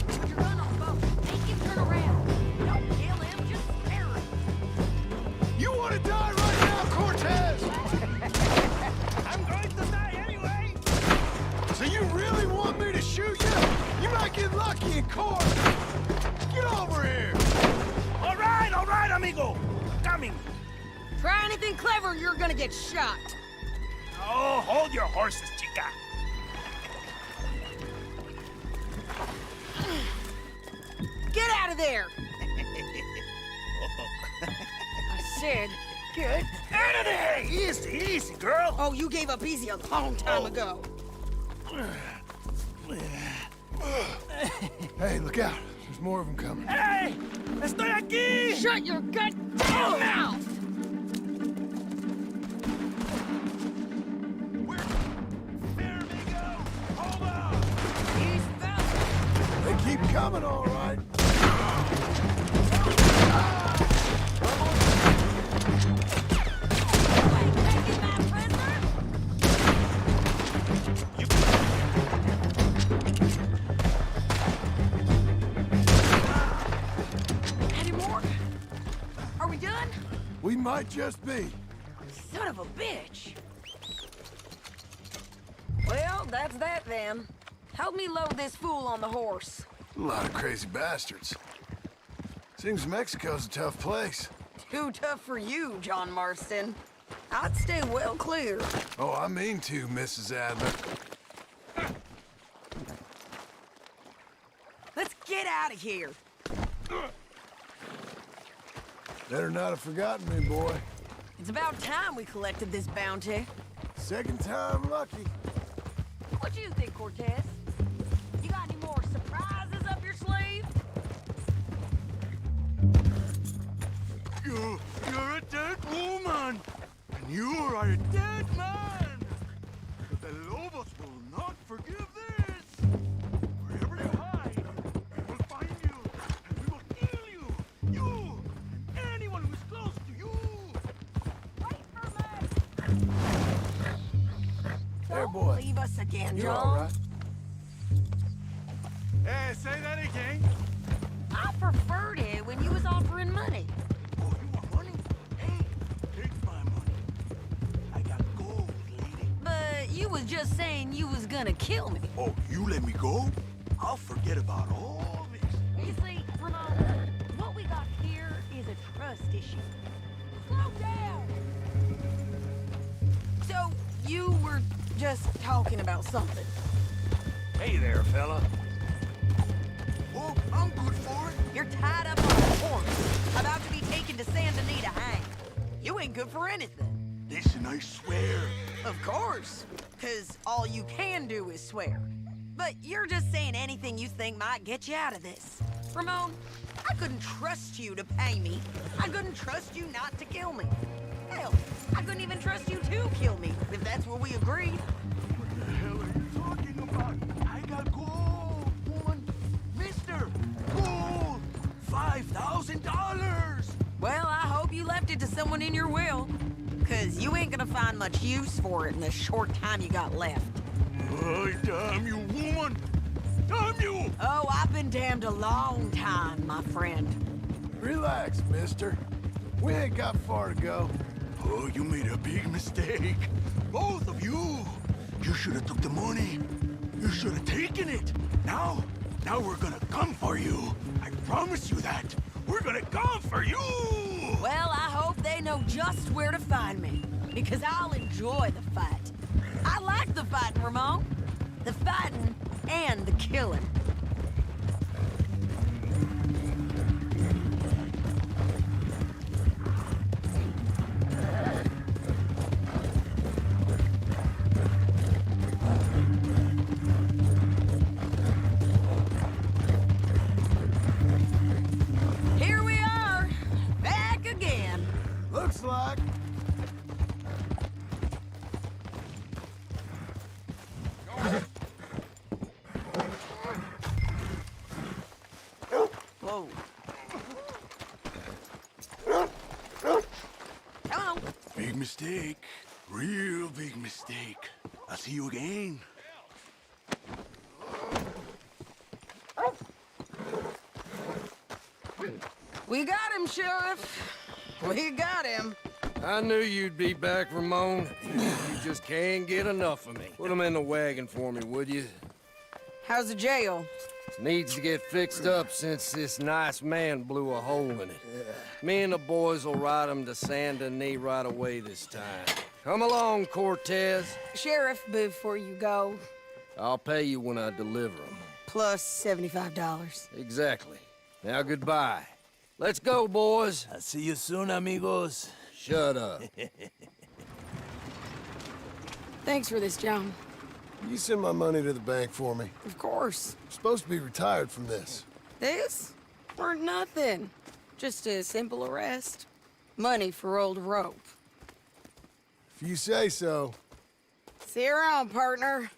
Put your gun on boat. Make him turn around. Don't kill him, just spare him. You want to die right now, Cortez? I'm going to die anyway! So you really want me to shoot you? You might get lucky in court. Get over here. All right, amigo. Coming. Try anything clever, you're gonna get shot. Oh, hold your horses, chica. Get out of there! I said, Get out of there! Easy, easy, girl. Oh, you gave up easy a long time ago. Hey, look out. There's more of them coming. Hey! Estoy aquí! Shut your goddamn mouth! They keep coming, all right. Any more? Are we done? We might just be. Son of a bitch! Well, that's that then. Help me load this fool on the horse. A lot of crazy bastards. Seems Mexico's a tough place. Too tough for you, John Marston. I'd stay well clear. Oh, I mean to, Mrs. Adler. Let's get out of here. Better not have forgotten me, boy. It's about time we collected this bounty. Second time lucky. What do you think, Cortez? You got any more surprises up your sleeve? You're a dead woman, and you are a dead man. But the Lobos will not forgive this. Wherever you hide, we will find you, and we will kill you. You and anyone who's close to you. Wait for me! There, boy. Leave us again, You John. all right? Hey, say that again. I preferred it when you was offering money. Oh, you want money? Hey, take my money. I got gold, lady. But you was just saying you was gonna kill me. Oh, you let me go? I'll forget about all this. You see, Ramon, what we got here is a trust issue. Slow down! So, you were just talking about something. Hey there, fella. Oh, I'm good for it. You're tied up on a horse, about to be taken to Santa Anita hang. You ain't good for anything. Listen, I swear. Of course, because all you can do is swear. But you're just saying anything you think might get you out of this. Ramon, I couldn't trust you to pay me. I couldn't trust you not to kill me. Hell, I couldn't even trust you to kill me, if that's what we agreed. What the hell are you talking about? I got gold, woman. Mister, gold. $5,000. Well, I hope you left it to someone in your will. Because you ain't gonna find much use for it in the short time you got left. Oh, damn you, woman. Damn you. Oh, I've been damned a long time, my friend. Relax, mister. We ain't got far to go. Oh, you made a big mistake. Both of you. You should have took the money. You should have taken it. Now we're gonna come for you. I promise you that. We're gonna come for you. Well, I hope they know just where to find me. Because I'll enjoy the fight. I like the fighting, Ramon. The fighting and the killing. Here we are, back again. Looks like. Whoa. Come on. Big mistake. Real big mistake. I'll see you again. We got him, Sheriff. We got him. I knew you'd be back, Ramon. You just can't get enough of me. Put him in the wagon for me, would you? How's the jail? Needs to get fixed up since this nice man blew a hole in it. Me and the boys will ride him to Saint Denis right away this time. Come along, Cortez. Sheriff, before you go, I'll pay you when I deliver him. plus $75. Exactly. Now goodbye. Let's go, boys. I'll see you soon, amigos. Shut up. Thanks for this, John. You send my money to the bank for me. Of course. I'm supposed to be retired from this. This? Or nothing. Just a simple arrest. Money for old rope. If you say so. See you around, partner.